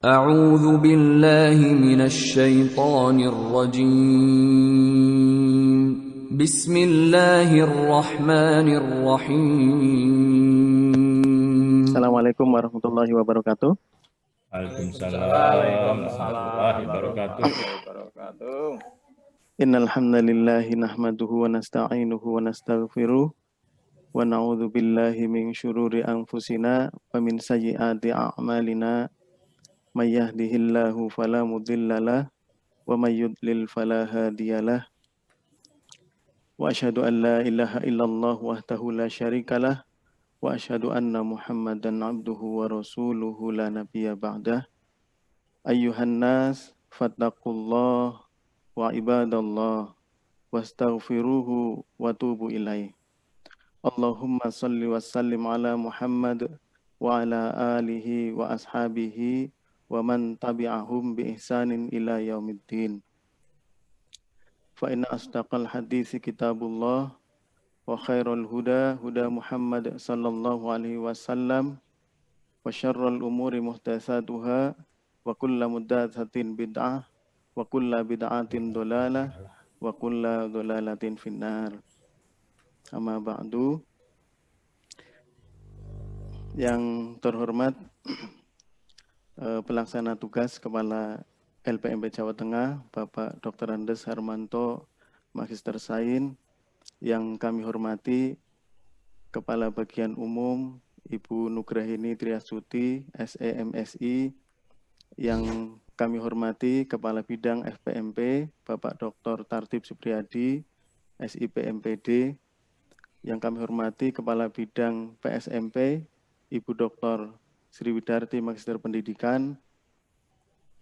أعوذ بالله من الشيطان الرجيم بسم الله الرحمن الرحيم Assalamualaikum warahmatullahi wabarakatuh. Waalaikumsalam warahmatullahi wabarakatuh. Innal hamdalillahi nahmaduhu wa nasta'inuhu wa nastaghfiruh wa na'udzu billahi min syururi anfusina wa min sayyiati a'malina may yahdihillahu fala mudhillalah wa may yudlil fala hadiyalah wa asyhadu an la ilaha illallah wahdahu la syarikalah wa asyhadu anna Muhammadan abduhu wa rasuluhu la nabiyya ba'dah. Ayyuhan nas fattaqullah wa ibadallah wastaghfiruhu wa tubu ilaih. Allahumma salli wa sallim ala Muhammad wa ala alihi wa ashabihi wa man tabi'ahum bi ihsanin ila yaumiddin. Fa inna asdaqal hadisi kitabullah wa khairul huda huda Muhammad sallallahu alaihi wasallam wa syarrul umuri muhdatsatuha wa kullu muhdatsatin bid'ah wa kullu bid'atin dhalalah wa kullu dhalalatin finnar. Amma ba'du. Yang terhormat pelaksana tugas Kepala LPMP Jawa Tengah Bapak Dr. Andes Harmanto Magister Sains, yang kami hormati Kepala Bagian Umum Ibu Nugrahini Triastuti SEMSI, yang kami hormati Kepala Bidang FPMP Bapak Dr. Tartib Supriyadi SIPMPD, yang kami hormati Kepala Bidang PSMP Ibu Dr. Sri Widarti Magister Pendidikan,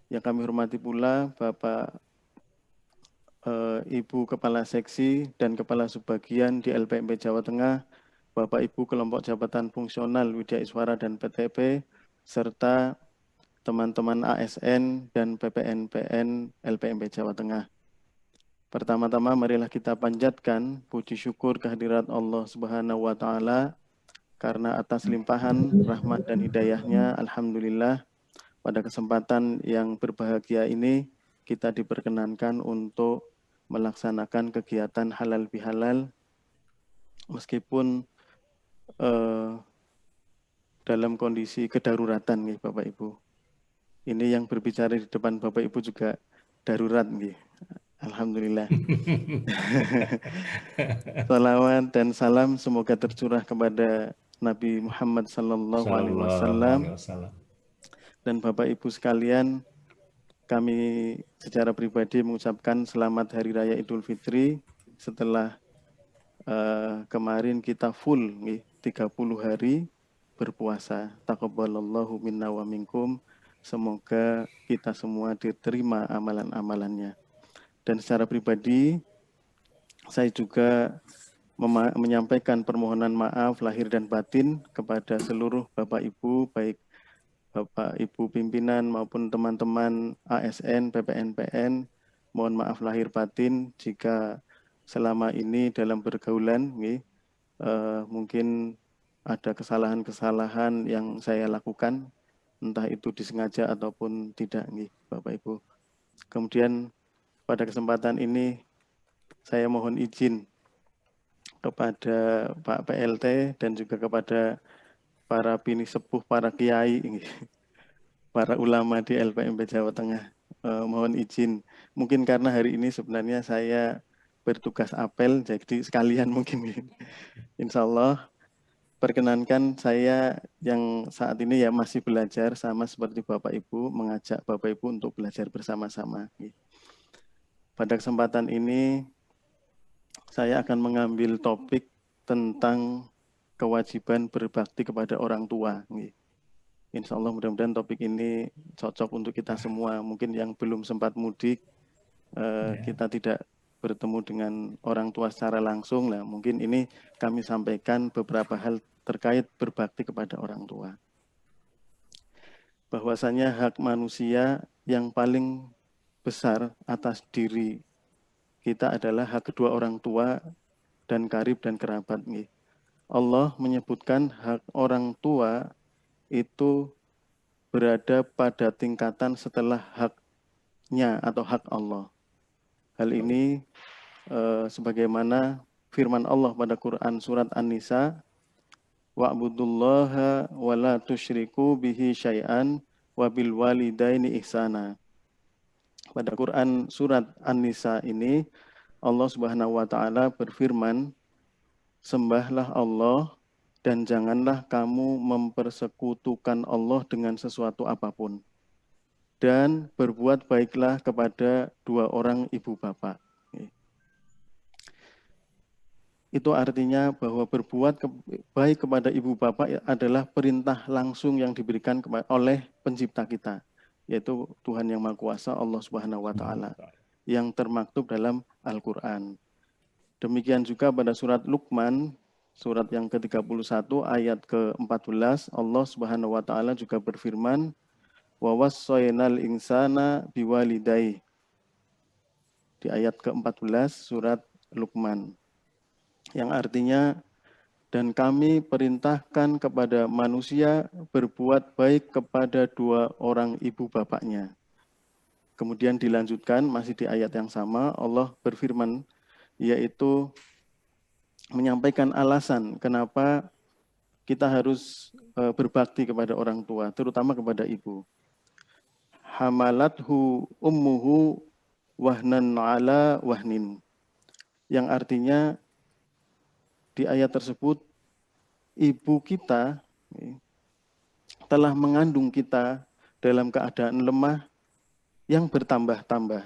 yang kami hormati pula Bapak Ibu Kepala Seksi dan Kepala Subbagian di LPMP Jawa Tengah, Bapak Ibu Kelompok Jabatan Fungsional Widya Iswara dan PTP, serta teman-teman ASN dan PPN-PN LPMP Jawa Tengah. Pertama-tama marilah kita panjatkan puji syukur kehadirat Allah Subhanahu wa Ta'ala, karena atas limpahan rahmat dan hidayahnya, alhamdulillah, pada kesempatan yang berbahagia ini kita diperkenankan untuk melaksanakan kegiatan halal bihalal meskipun dalam kondisi kedaruratan nih Bapak Ibu. Ini yang berbicara di depan Bapak Ibu juga darurat nih. Alhamdulillah. Salawat dan salam semoga tercurah kepada Nabi Muhammad sallallahu alaihi wasallam. Dan Bapak Ibu sekalian, kami secara pribadi mengucapkan selamat Hari Raya Idul Fitri setelah kemarin kita full nih, 30 hari berpuasa. Taqabbalallahu minna wa minkum. Semoga kita semua diterima amalan-amalannya. Dan secara pribadi saya juga menyampaikan permohonan maaf lahir dan batin kepada seluruh Bapak Ibu, baik Bapak Ibu pimpinan maupun teman-teman ASN, PPN-PN. Mohon maaf lahir batin jika selama ini dalam pergaulan mungkin ada kesalahan-kesalahan yang saya lakukan, entah itu disengaja ataupun tidak Bapak Ibu. Kemudian pada kesempatan ini saya mohon izin kepada Pak PLT dan juga kepada para bini sepuh, para kiai, para ulama di LPMP Jawa Tengah. Mohon izin, mungkin karena hari ini sebenarnya saya bertugas apel, jadi sekalian mungkin. Insya Allah, perkenankan saya yang saat ini ya masih belajar, sama seperti Bapak Ibu, mengajak Bapak Ibu untuk belajar bersama-sama. Pada kesempatan ini, saya akan mengambil topik tentang kewajiban berbakti kepada orang tua. Insya Allah mudah-mudahan topik ini cocok untuk kita semua. Mungkin yang belum sempat mudik, kita tidak bertemu dengan orang tua secara langsung lah. Mungkin ini kami sampaikan beberapa hal terkait berbakti kepada orang tua. Bahwasanya hak manusia yang paling besar atas diri kita adalah hak kedua orang tua dan karib dan kerabat. Allah menyebutkan hak orang tua itu berada pada tingkatan setelah haknya atau hak Allah. Hal ini sebagaimana firman Allah pada Quran surat An-Nisa, wa'budullaha wa la tusyriku bihi syai'an wa bil walidaini ihsana. Pada Quran surat An-Nisa ini Allah Subhanahu wa taala berfirman, sembahlah Allah dan janganlah kamu mempersekutukan Allah dengan sesuatu apapun. Dan berbuat baiklah kepada dua orang ibu bapak. Itu artinya bahwa berbuat baik kepada ibu bapak adalah perintah langsung yang diberikan oleh pencipta kita, yaitu Tuhan Yang Maha Kuasa, Allah Subhanahu wa taala, yang termaktub dalam Al-Qur'an. Demikian juga pada surat Luqman, surat yang ke-31 ayat ke-14, Allah Subhanahu wa taala juga berfirman, wa wassaynal insana biwalidayhi. Di ayat ke-14 surat Luqman. Yang artinya, dan kami perintahkan kepada manusia berbuat baik kepada dua orang ibu bapaknya. Kemudian dilanjutkan masih di ayat yang sama, Allah berfirman, yaitu menyampaikan alasan kenapa kita harus berbakti kepada orang tua, terutama kepada ibu. Hamalathu ummuhu wahnan ala wahnin. Yang artinya di ayat tersebut, ibu kita telah mengandung kita dalam keadaan lemah yang bertambah-tambah.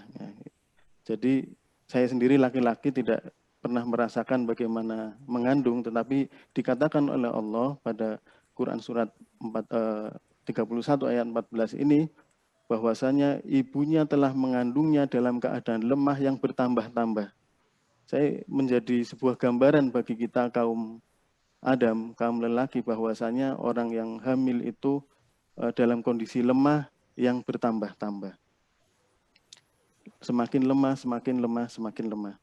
Jadi saya sendiri laki-laki tidak pernah merasakan bagaimana mengandung, tetapi dikatakan oleh Allah pada Quran surat 31 ayat 14 ini, bahwasanya ibunya telah mengandungnya dalam keadaan lemah yang bertambah-tambah. Saya menjadi sebuah gambaran bagi kita kaum Adam, kaum lelaki, bahwasanya orang yang hamil itu dalam kondisi lemah yang bertambah-tambah. Semakin lemah, semakin lemah, semakin lemah.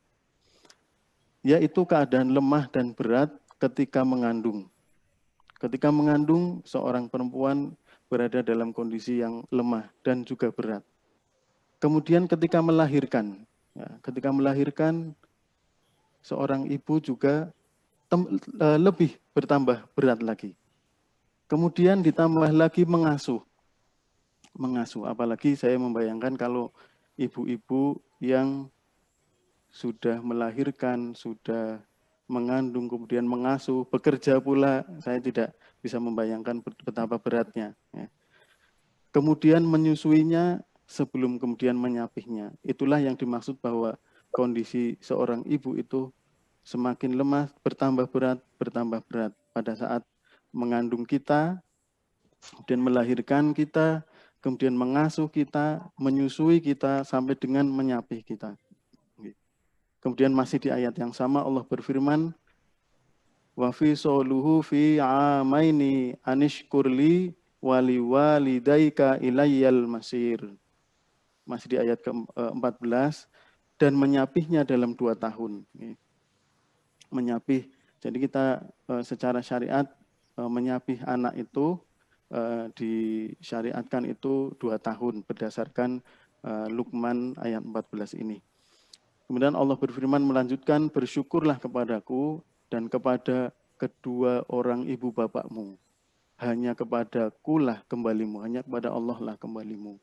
Yaitu keadaan lemah dan berat ketika mengandung. Ketika mengandung, seorang perempuan berada dalam kondisi yang lemah dan juga berat. Kemudian ketika melahirkan, seorang ibu juga lebih bertambah berat lagi. Kemudian ditambah lagi mengasuh, apalagi saya membayangkan kalau ibu-ibu yang sudah melahirkan, sudah mengandung, kemudian mengasuh, bekerja pula, saya tidak bisa membayangkan betapa beratnya. Kemudian menyusuinya sebelum kemudian menyapihnya. Itulah yang dimaksud bahwa kondisi seorang ibu itu semakin lemah, bertambah berat pada saat mengandung kita, kemudian melahirkan kita, kemudian mengasuh kita, menyusui kita, sampai dengan menyapih kita. Kemudian masih di ayat yang sama Allah berfirman, wa fi soluhu fi amaini anishkurli wali walidaika ilayyal masir. Masih di ayat ke-14, dan menyapihnya dalam 2 tahun. Menyapih, jadi kita secara syariat menyapih anak itu disyariatkan itu 2 tahun berdasarkan Luqman ayat 14 ini. Kemudian Allah berfirman melanjutkan, bersyukurlah kepadaku dan kepada kedua orang ibu bapakmu. Hanya kepadaku lah kembalimu, hanya kepada Allah lah kembalimu.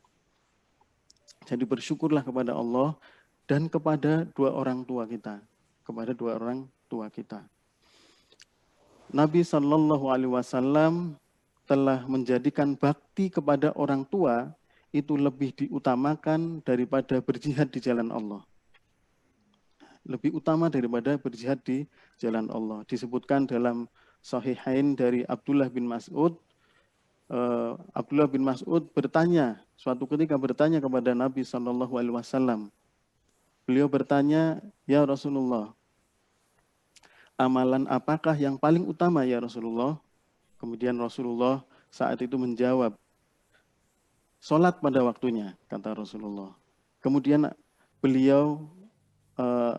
Jadi bersyukurlah kepada Allah dan kepada dua orang tua kita. Nabi SAW telah menjadikan bakti kepada orang tua itu lebih diutamakan daripada berjihad di jalan Allah. Lebih utama daripada berjihad di jalan Allah. Disebutkan dalam Sahihain dari Abdullah bin Mas'ud. Abdullah bin Mas'ud suatu ketika bertanya kepada Nabi SAW. Beliau bertanya, ya Rasulullah, amalan apakah yang paling utama ya Rasulullah? Kemudian Rasulullah saat itu menjawab, sholat pada waktunya, kata Rasulullah. Kemudian beliau,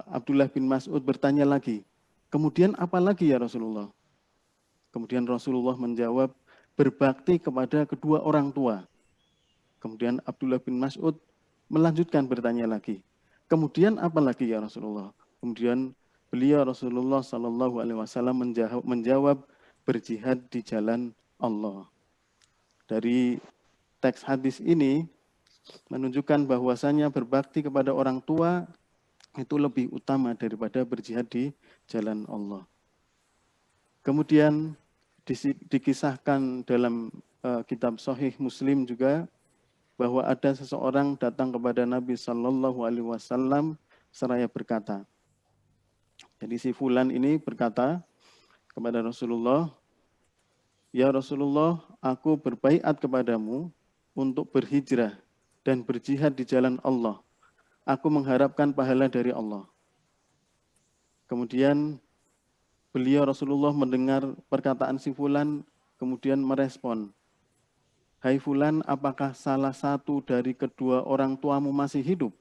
Abdullah bin Mas'ud bertanya lagi, kemudian apa lagi ya Rasulullah? Kemudian Rasulullah menjawab, berbakti kepada kedua orang tua. Kemudian Abdullah bin Mas'ud melanjutkan bertanya lagi. Kemudian apa lagi ya Rasulullah? Kemudian beliau Rasulullah Shallallahu Alaihi Wasallam menjawab berjihad di jalan Allah. Dari teks hadis ini menunjukkan bahwasanya berbakti kepada orang tua itu lebih utama daripada berjihad di jalan Allah. Kemudian dikisahkan dalam kitab Sahih Muslim juga bahwa ada seseorang datang kepada Nabi Shallallahu Alaihi Wasallam seraya berkata. Jadi si fulan ini berkata kepada Rasulullah, ya Rasulullah, aku berbaiat kepadamu untuk berhijrah dan berjihad di jalan Allah. Aku mengharapkan pahala dari Allah. Kemudian beliau Rasulullah mendengar perkataan si fulan, kemudian merespon, hai fulan, apakah salah satu dari kedua orang tuamu masih hidup?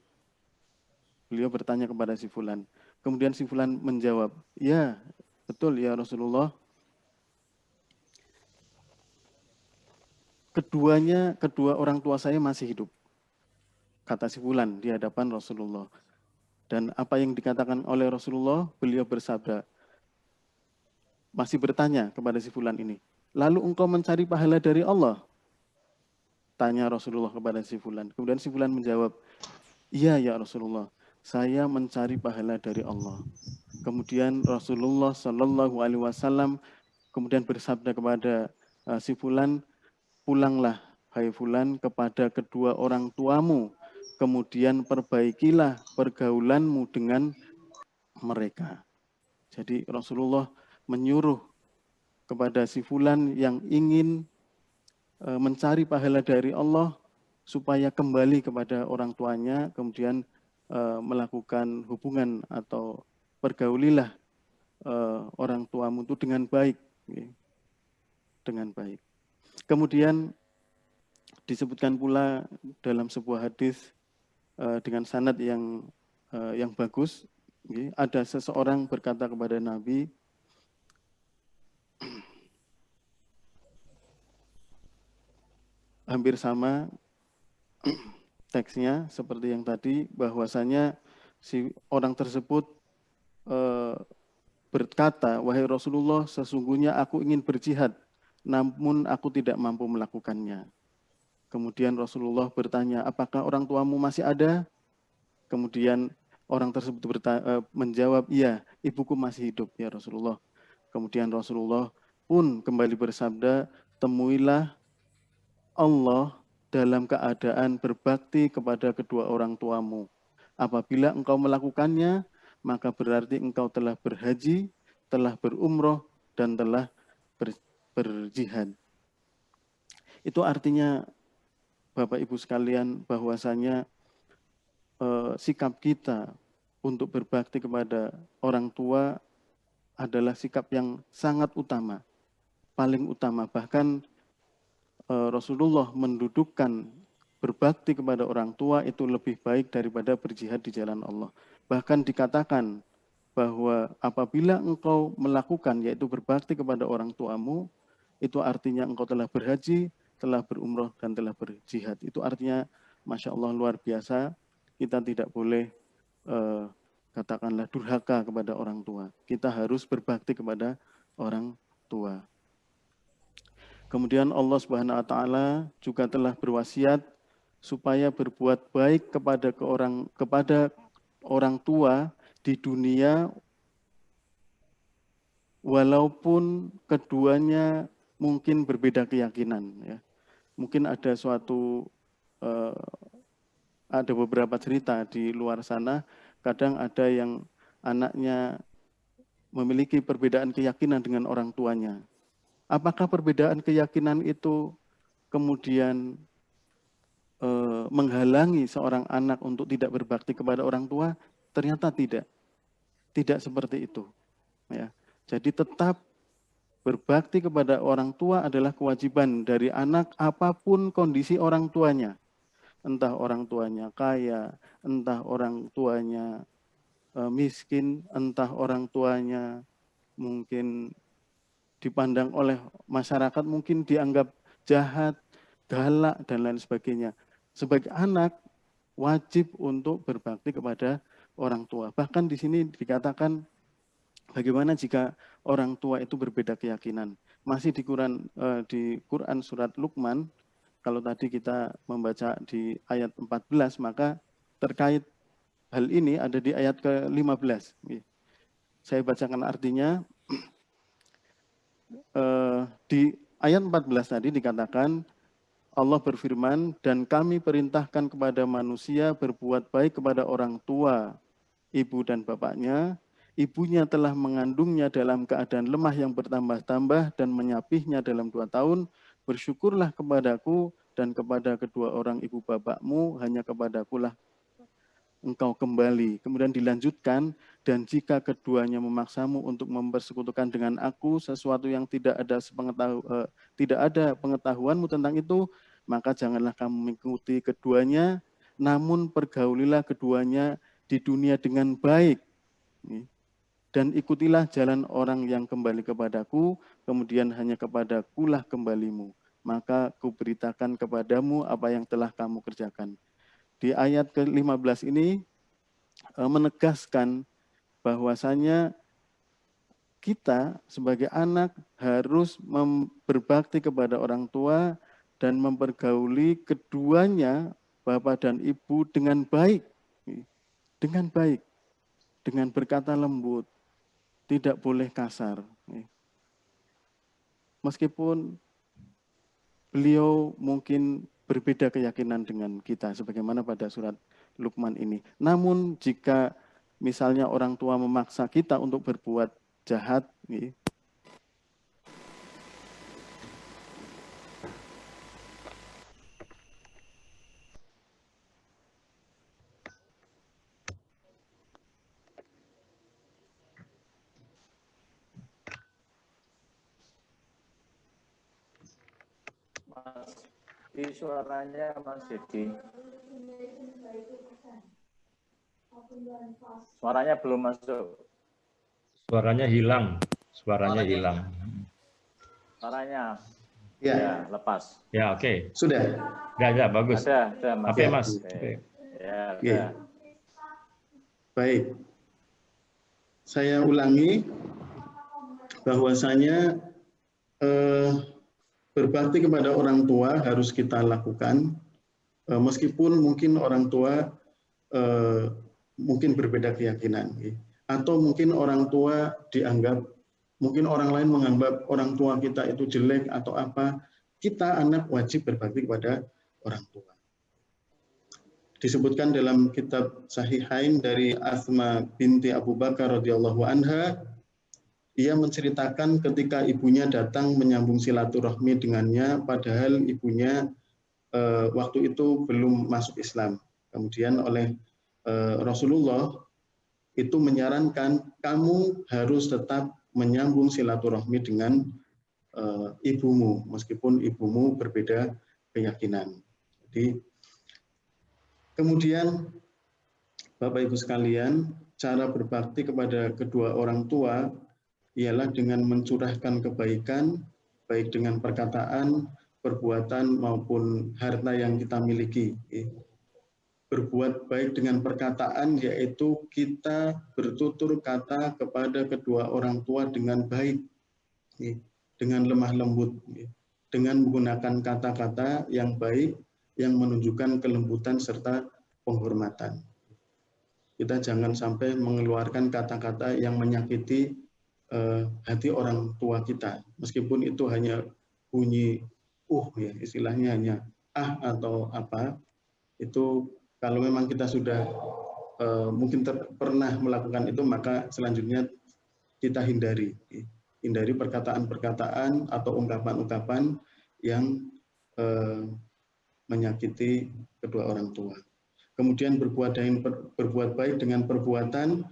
Beliau bertanya kepada si fulan. Kemudian si fulan menjawab, ya betul ya Rasulullah. Kedua orang tua saya masih hidup. Kata si fulan di hadapan Rasulullah. Dan apa yang dikatakan oleh Rasulullah, beliau bersabda, masih bertanya kepada si fulan ini, lalu engkau mencari pahala dari Allah? Tanya Rasulullah kepada si fulan. Kemudian si fulan menjawab, iya ya Rasulullah, saya mencari pahala dari Allah. Kemudian Rasulullah Shallallahu Alaihi Wasallam kemudian bersabda kepada si fulan, pulanglah hai fulan kepada kedua orang tuamu, kemudian perbaikilah pergaulanmu dengan mereka. Jadi Rasulullah menyuruh kepada si fulan yang ingin mencari pahala dari Allah supaya kembali kepada orang tuanya, kemudian melakukan hubungan atau pergaulilah orang tuamu itu dengan baik, dengan baik. Kemudian disebutkan pula dalam sebuah hadis dengan sanad yang bagus, ada seseorang berkata kepada Nabi, hampir sama teksnya seperti yang tadi, bahwasanya si orang tersebut berkata, wahai Rasulullah, sesungguhnya aku ingin berjihad, namun aku tidak mampu melakukannya. Kemudian Rasulullah bertanya, apakah orang tuamu masih ada? Kemudian orang tersebut menjawab, iya, ibuku masih hidup ya Rasulullah. Kemudian Rasulullah pun kembali bersabda, temuilah Allah dalam keadaan berbakti kepada kedua orang tuamu. Apabila engkau melakukannya, maka berarti engkau telah berhaji, telah berumroh, dan telah berjihad. Itu artinya, Bapak Ibu sekalian, bahwasanya sikap kita untuk berbakti kepada orang tua adalah sikap yang sangat utama, paling utama. Bahkan Rasulullah mendudukkan berbakti kepada orang tua itu lebih baik daripada berjihad di jalan Allah. Bahkan dikatakan bahwa apabila engkau melakukan, yaitu berbakti kepada orang tuamu, itu artinya engkau telah berhaji, telah berumroh, dan telah berjihad. Itu artinya, Masya Allah, luar biasa. Kita tidak boleh katakanlah durhaka kepada orang tua. Kita harus berbakti kepada orang tua. Kemudian Allah Subhanahu wa taala juga telah berwasiat supaya berbuat baik kepada orang tua di dunia walaupun keduanya mungkin berbeda keyakinan, ya. Mungkin ada ada beberapa cerita di luar sana, kadang ada yang anaknya memiliki perbedaan keyakinan dengan orang tuanya. Apakah perbedaan keyakinan itu kemudian menghalangi seorang anak untuk tidak berbakti kepada orang tua? Ternyata tidak. Tidak seperti itu. Ya. Jadi tetap berbakti kepada orang tua adalah kewajiban dari anak apapun kondisi orang tuanya. Entah orang tuanya kaya, entah orang tuanya miskin, entah orang tuanya mungkin dipandang oleh masyarakat mungkin dianggap jahat, galak, dan lain sebagainya. Sebagai anak, wajib untuk berbakti kepada orang tua. Bahkan di sini dikatakan bagaimana jika orang tua itu berbeda keyakinan. Masih di Quran surat Luqman, kalau tadi kita membaca di ayat 14, maka terkait hal ini ada di ayat ke-15. Saya bacakan artinya. Di ayat 14 tadi dikatakan, Allah berfirman, dan kami perintahkan kepada manusia berbuat baik kepada orang tua, ibu dan bapaknya. Ibunya telah mengandungnya dalam keadaan lemah yang bertambah-tambah dan menyapihnya dalam 2 tahun. Bersyukurlah kepadaku dan kepada kedua orang ibu bapakmu, hanya kepadakulah engkau kembali. Kemudian dilanjutkan, dan jika keduanya memaksamu untuk mempersekutukan dengan aku sesuatu yang tidak ada pengetahuanmu tentang itu, maka janganlah kamu mengikuti keduanya, namun pergaulilah keduanya di dunia dengan baik. Dan ikutilah jalan orang yang kembali kepadaku, kemudian hanya kepadakulah kembalimu. Maka kuberitakan kepadamu apa yang telah kamu kerjakan. Di ayat ke-15 ini menegaskan bahwasanya kita sebagai anak harus berbakti kepada orang tua dan mempergauli keduanya, bapak dan ibu, dengan baik. Dengan baik, dengan berkata lembut, tidak boleh kasar. Meskipun beliau mungkin berbeda keyakinan dengan kita, sebagaimana pada surat Luqman ini. Namun jika misalnya orang tua memaksa kita untuk berbuat jahat, Di suaranya Mas Dedi. Suaranya belum masuk. Suaranya hilang. Suaranya hilang. Suaranya ya, ya lepas. Ya, oke. sudah. Ya, bagus. Ada Mas. Oke, Mas. Oke. Ya, Oke. ada. Baik. Saya ulangi bahwasanya berbakti kepada orang tua harus kita lakukan, meskipun mungkin orang tua mungkin berbeda keyakinan, atau mungkin orang tua dianggap, mungkin orang lain menganggap orang tua kita itu jelek atau apa. Kita anak wajib berbakti kepada orang tua. Disebutkan dalam kitab Sahihain dari Asma binti Abu Bakar radhiyallahu anha, ia menceritakan ketika ibunya datang menyambung silaturahmi dengannya, padahal ibunya waktu itu belum masuk Islam. Kemudian oleh Rasulullah itu menyarankan kamu harus tetap menyambung silaturahmi dengan ibumu, meskipun ibumu berbeda keyakinan. Jadi, kemudian Bapak Ibu sekalian, cara berbakti kepada kedua orang tua ialah dengan mencurahkan kebaikan, baik dengan perkataan, perbuatan, maupun harta yang kita miliki. Berbuat baik dengan perkataan, yaitu kita bertutur kata kepada kedua orang tua dengan baik, dengan lemah lembut, dengan menggunakan kata-kata yang baik, yang menunjukkan kelembutan serta penghormatan. Kita jangan sampai mengeluarkan kata-kata yang menyakiti hati orang tua kita, meskipun itu hanya bunyi ya, istilahnya hanya atau apa, itu kalau memang kita sudah mungkin pernah melakukan itu, maka selanjutnya kita hindari perkataan-perkataan atau ungkapan-ungkapan yang menyakiti kedua orang tua. Kemudian berbuat baik dengan perbuatan,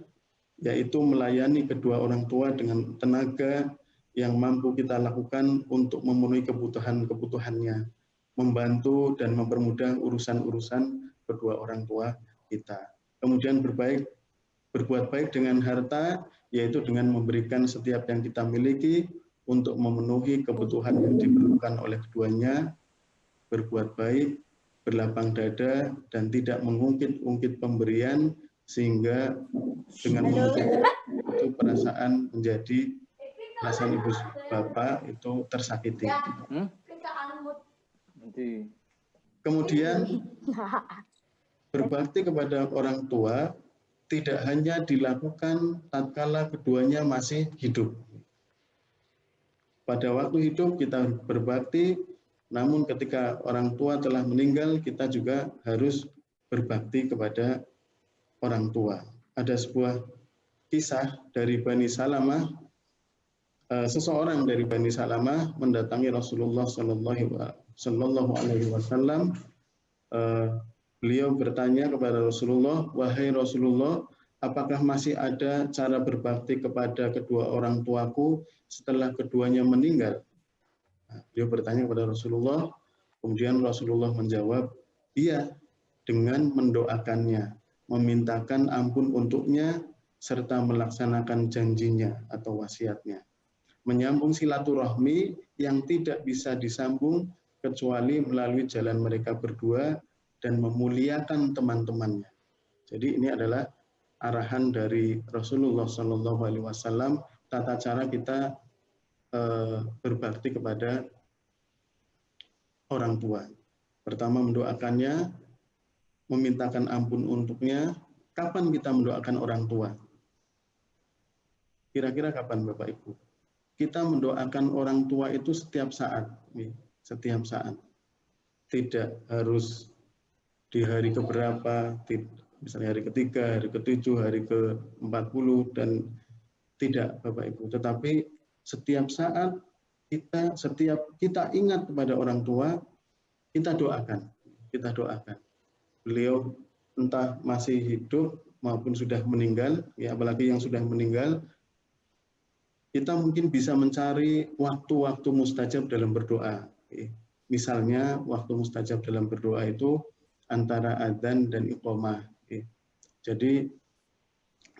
yaitu melayani kedua orang tua dengan tenaga yang mampu kita lakukan untuk memenuhi kebutuhan-kebutuhannya, membantu dan mempermudah urusan-urusan kedua orang tua kita. Kemudian berbuat baik dengan harta, yaitu dengan memberikan setiap yang kita miliki untuk memenuhi kebutuhan yang diperlukan oleh keduanya, berbuat baik, berlapang dada, dan tidak mengungkit-ungkit pemberian, sehingga dengan mengungkit itu perasaan ibu bapak itu tersakiti. Kemudian berbakti kepada orang tua tidak hanya dilakukan tatkala keduanya masih hidup. Pada waktu hidup kita berbakti, namun ketika orang tua telah meninggal, kita juga harus berbakti kepada orang tua. Ada sebuah kisah dari Bani Salamah. Seseorang dari Bani Salamah mendatangi Rasulullah Sallallahu Alaihi Wasallam. Beliau bertanya kepada Rasulullah, wahai Rasulullah, apakah masih ada cara berbakti kepada kedua orang tuaku setelah keduanya meninggal? Beliau bertanya kepada Rasulullah, kemudian Rasulullah menjawab, iya, dengan mendoakannya, memintakan ampun untuknya, serta melaksanakan janjinya atau wasiatnya. Menyambung silaturahmi yang tidak bisa disambung kecuali melalui jalan mereka berdua dan memuliakan teman-temannya. Jadi ini adalah arahan dari Rasulullah SAW, tata cara kita berbakti kepada orang tua. Pertama mendoakannya, memintakan ampun untuknya. Kapan kita mendoakan orang tua? Kira-kira kapan Bapak Ibu? Kita mendoakan orang tua itu setiap saat. Setiap saat. Tidak harus di hari keberapa, misalnya hari ketiga, hari ketujuh, hari ke-40, dan tidak Bapak Ibu. Tetapi setiap saat kita ingat kepada orang tua, kita doakan. Kita doakan. Beliau entah masih hidup maupun sudah meninggal, ya apalagi yang sudah meninggal, kita mungkin bisa mencari waktu-waktu mustajab dalam berdoa. Misalnya waktu mustajab dalam berdoa itu antara adzan dan iqamah. Jadi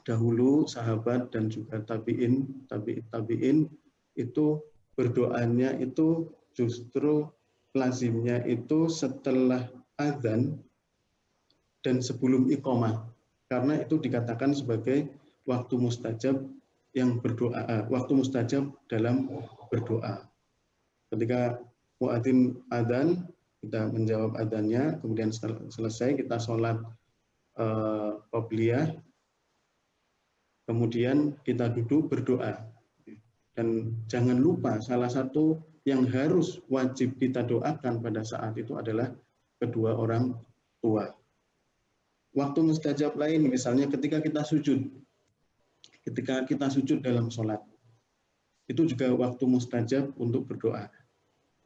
dahulu sahabat dan juga tabi'in itu berdoanya itu justru lazimnya itu setelah adzan dan sebelum iqamah, karena itu dikatakan sebagai waktu mustajab yang berdoa, waktu mustajab dalam berdoa. Ketika muadzin adzan, kita menjawab adzannya, kemudian selesai kita sholat qobliyah, kemudian kita duduk berdoa. Dan jangan lupa salah satu yang harus wajib kita doakan pada saat itu adalah kedua orang tua. Waktu mustajab lain misalnya ketika kita sujud dalam sholat, itu juga waktu mustajab untuk berdoa.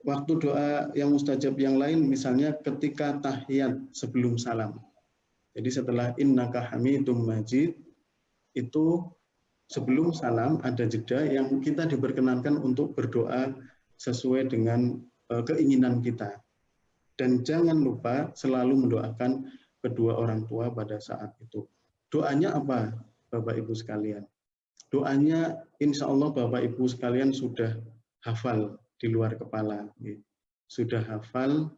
Waktu doa yang mustajab yang lain misalnya ketika tahiyat sebelum salam. Jadi setelah innaka hamidum majid, itu sebelum salam ada jeda yang kita diperkenankan untuk berdoa sesuai dengan keinginan kita. Dan jangan lupa selalu mendoakan kedua orang tua pada saat itu. Doanya apa Bapak Ibu sekalian? Doanya insya Allah Bapak Ibu sekalian sudah hafal di luar kepala. Sudah hafal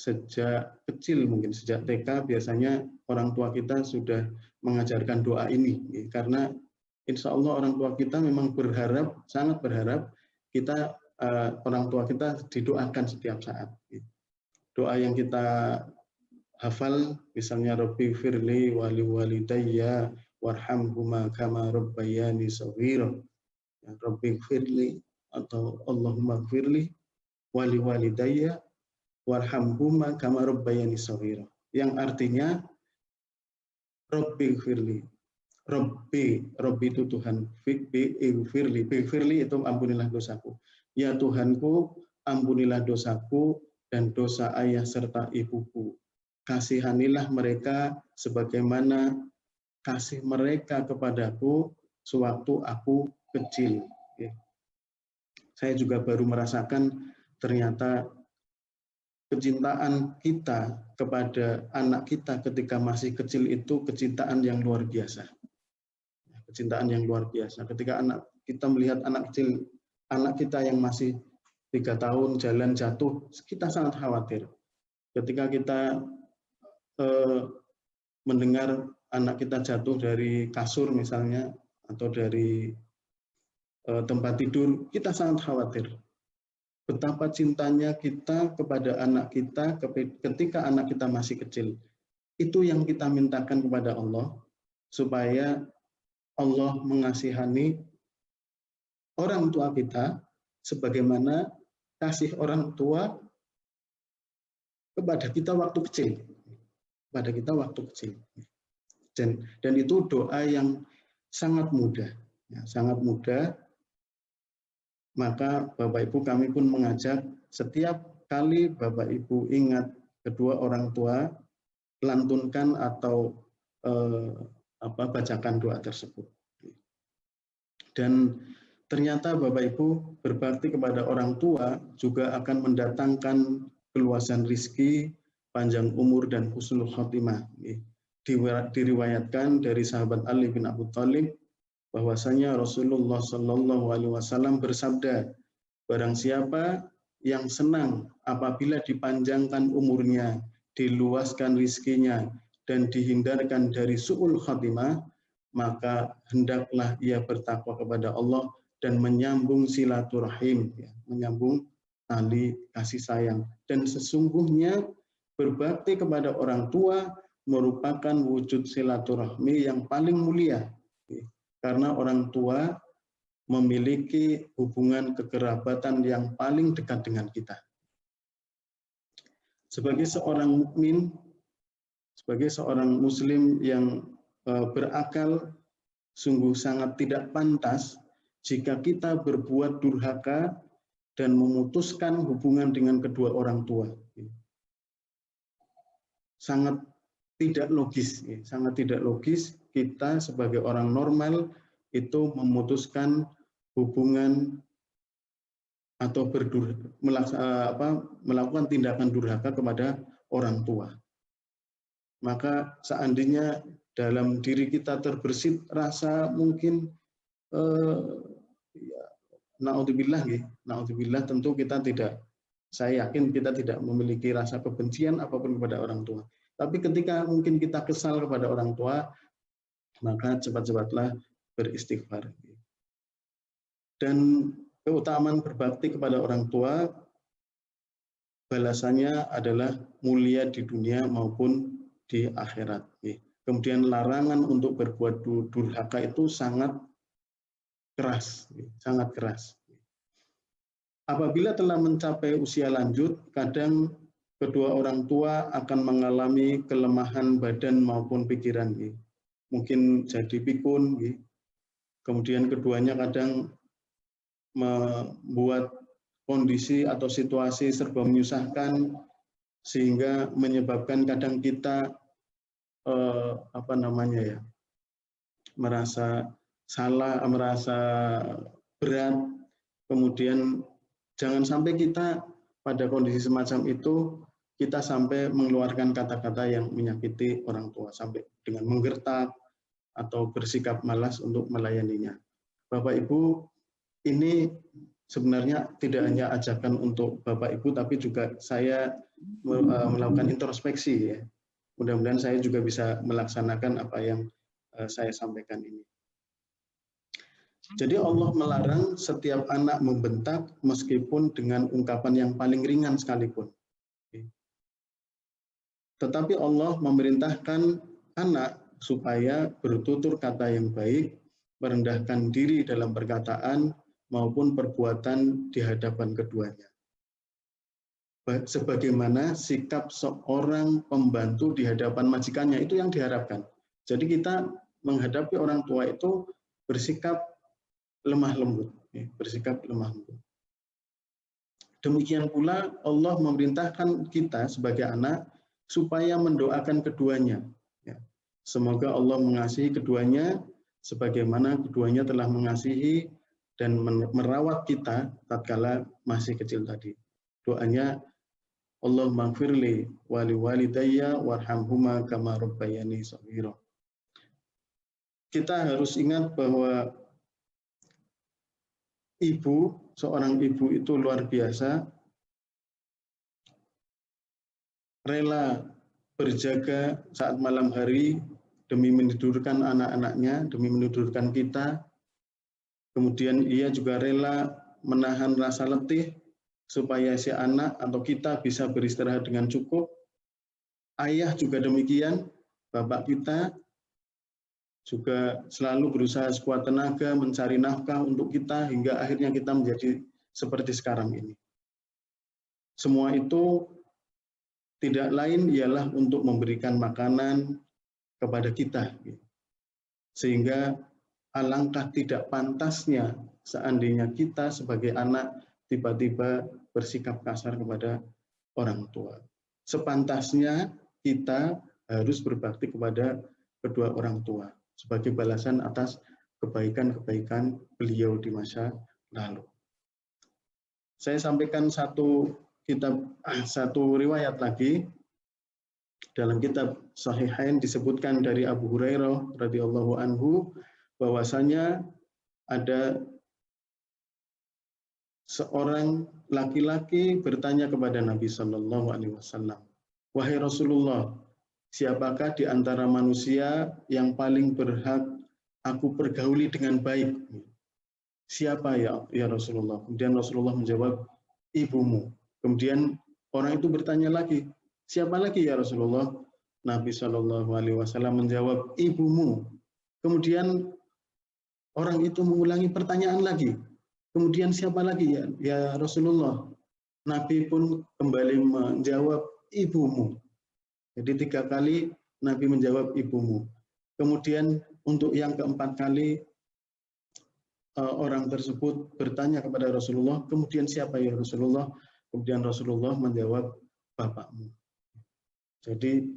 sejak kecil, mungkin sejak TK biasanya orang tua kita sudah mengajarkan doa ini. Karena insya Allah orang tua kita memang berharap, sangat berharap kita orang tua kita didoakan setiap saat. Doa yang kita hafal misalnya Rabbi firli wali walidayya warhamhuma kama rabbayani shaghira. Rabbi firli atau Allahumma firli wali walidayya warhamhuma kama rabbayani shaghira. Yang artinya Rabbi firli. Rabbi itu Tuhan, firli itu ampunilah dosaku. Ya Tuhanku, ampunilah dosaku dan dosa ayah serta ibuku. Kasihanilah mereka sebagaimana kasih mereka kepadaku sewaktu aku kecil. Saya juga baru merasakan ternyata kecintaan kita kepada anak kita ketika masih kecil itu kecintaan yang luar biasa. Kecintaan yang luar biasa. Ketika anak kita melihat anak kecil anak kita yang masih 3 tahun jalan jatuh, kita sangat khawatir. Ketika kita mendengar anak kita jatuh dari kasur misalnya, atau dari tempat tidur, kita sangat khawatir. Betapa cintanya kita kepada anak kita ketika anak kita masih kecil. Itu yang kita mintakan kepada Allah, supaya Allah mengasihani orang tua kita sebagaimana kasih orang tua kepada kita waktu kecil. Pada kita waktu kecil. Dan itu doa yang sangat mudah. Ya, sangat mudah. Maka Bapak Ibu kami pun mengajak setiap kali Bapak Ibu ingat kedua orang tua, lantunkan atau bacakan doa tersebut. Dan ternyata Bapak Ibu berbakti kepada orang tua juga akan mendatangkan keluasan rizki, panjang umur, dan husnul khotimah. Diriwayatkan dari sahabat Ali bin Abi Thalib bahwasanya Rasulullah Shallallahu Alaihi Wasallam bersabda, barang siapa yang senang apabila dipanjangkan umurnya, diluaskan rizkinya, dan dihindarkan dari su'ul khatimah, maka hendaklah ia bertakwa kepada Allah dan menyambung silaturahim, ya, menyambung tali kasih sayang. Dan sesungguhnya berbakti kepada orang tua merupakan wujud silaturahmi yang paling mulia, karena orang tua memiliki hubungan kekerabatan yang paling dekat dengan kita. Sebagai seorang mukmin, sebagai seorang muslim yang berakal, sungguh sangat tidak pantas jika kita berbuat durhaka dan memutuskan hubungan dengan kedua orang tua. Sangat tidak logis, sangat tidak logis kita sebagai orang normal itu memutuskan hubungan atau melakukan tindakan durhaka kepada orang tua. Maka seandainya dalam diri kita terbersit rasa mungkin naudzubillah, tentu kita tidak, saya yakin kita tidak memiliki rasa kebencian apapun kepada orang tua. Tapi ketika mungkin kita kesal kepada orang tua, maka cepat-cepatlah beristighfar. Dan keutamaan berbakti kepada orang tua, balasannya adalah mulia di dunia maupun di akhirat. Kemudian larangan untuk berbuat durhaka itu sangat keras, sangat keras. Apabila telah mencapai usia lanjut, kadang kedua orang tua akan mengalami kelemahan badan maupun pikiran. Mungkin jadi pikun. Kemudian keduanya kadang membuat kondisi atau situasi serba menyusahkan, sehingga menyebabkan kadang kita merasa salah, merasa berat. Kemudian jangan sampai kita pada kondisi semacam itu kita sampai mengeluarkan kata-kata yang menyakiti orang tua, sampai dengan menggertak atau bersikap malas untuk melayaninya. Bapak Ibu, ini sebenarnya tidak hanya ajakan untuk Bapak Ibu, tapi juga saya melakukan introspeksi, ya. Mudah-mudahan saya juga bisa melaksanakan apa yang saya sampaikan ini. Jadi Allah melarang setiap anak membentak meskipun dengan ungkapan yang paling ringan sekalipun. Tetapi Allah memerintahkan anak supaya bertutur kata yang baik, merendahkan diri dalam perkataan maupun perbuatan di hadapan keduanya. Sebagaimana sikap seorang pembantu di hadapan majikannya, itu yang diharapkan. Jadi kita menghadapi orang tua itu bersikap lemah lembut, bersikap lemah lembut. Demikian pula Allah memerintahkan kita sebagai anak supaya mendoakan keduanya. Semoga Allah mengasihi keduanya sebagaimana keduanya telah mengasihi dan merawat kita tatkala masih kecil tadi. Doanya, Allah maghfirli wali walidayya warhamhuma kama rabbayani shaghira. Kita harus ingat bahwa ibu seorang ibu itu luar biasa, rela berjaga saat malam hari demi menidurkan anak-anaknya, demi menidurkan kita. Kemudian ia juga rela menahan rasa letih supaya si anak atau kita bisa beristirahat dengan cukup. Ayah juga demikian, bapak kita juga selalu berusaha sekuat tenaga mencari nafkah untuk kita hingga akhirnya kita menjadi seperti sekarang ini. Semua itu tidak lain ialah untuk memberikan makanan kepada kita. Sehingga alangkah tidak pantasnya seandainya kita sebagai anak tiba-tiba bersikap kasar kepada orang tua. Sepantasnya kita harus berbakti kepada kedua orang tua sebagai balasan atas kebaikan-kebaikan beliau di masa lalu. Saya sampaikan satu riwayat lagi. Dalam kitab Sahihain disebutkan dari Abu Hurairah radhiyallahu anhu bahwasanya ada seorang laki-laki bertanya kepada Nabi Shallallahu Alaihi Wasallam, wahai Rasulullah, siapakah di antara manusia yang paling berhak aku pergauli dengan baik? Siapa ya Rasulullah? Kemudian Rasulullah menjawab, ibumu. Kemudian orang itu bertanya lagi, siapa lagi ya Rasulullah? Nabi Shallallahu Alaihi Wasallam menjawab, ibumu. Kemudian orang itu mengulangi pertanyaan lagi. Kemudian siapa lagi ya Rasulullah? Nabi pun kembali menjawab, ibumu. Jadi 3 kali Nabi menjawab ibumu. Kemudian untuk yang keempat kali orang tersebut bertanya kepada Rasulullah, kemudian siapa ya Rasulullah? Kemudian Rasulullah menjawab, bapakmu. Jadi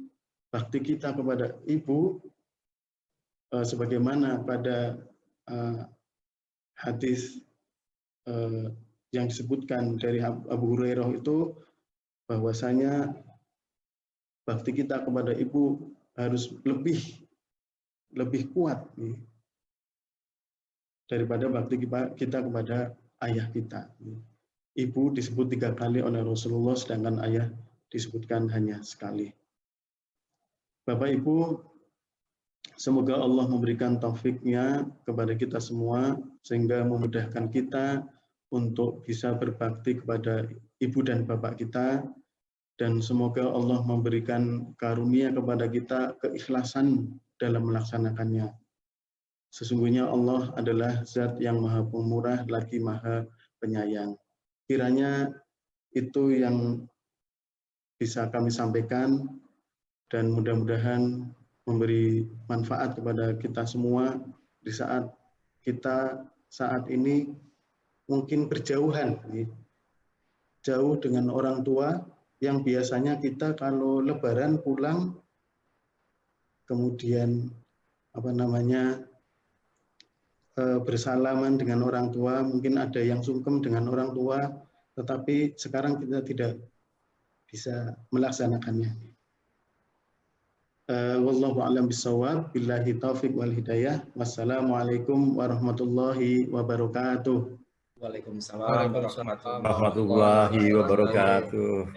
bakti kita kepada ibu, sebagaimana pada hadis yang disebutkan dari Abu Hurairah itu, bahwasanya bakti kita kepada ibu harus lebih kuat daripada bakti kita kepada ayah kita. Ibu disebut 3 kali oleh Rasulullah, sedangkan ayah disebutkan hanya sekali. Bapak Ibu, semoga Allah memberikan taufiknya kepada kita semua, sehingga memudahkan kita untuk bisa berbakti kepada ibu dan bapak kita, dan semoga Allah memberikan karunia kepada kita keikhlasan dalam melaksanakannya. Sesungguhnya Allah adalah zat yang maha pemurah lagi maha penyayang. Kiranya itu yang bisa kami sampaikan, dan mudah-mudahan memberi manfaat kepada kita semua di saat kita saat ini mungkin berjauhan, jauh dengan orang tua yang biasanya kita kalau Lebaran pulang, kemudian bersalaman dengan orang tua, mungkin ada yang sungkem dengan orang tua, tetapi sekarang kita tidak bisa melaksanakannya. Wallahu a'lam bishawab, billahi taufiq wal hidayah. Wassalamualaikum warahmatullahi wabarakatuh. Waalaikumsalam warahmatullahi warahmatullahi wabarakatuh.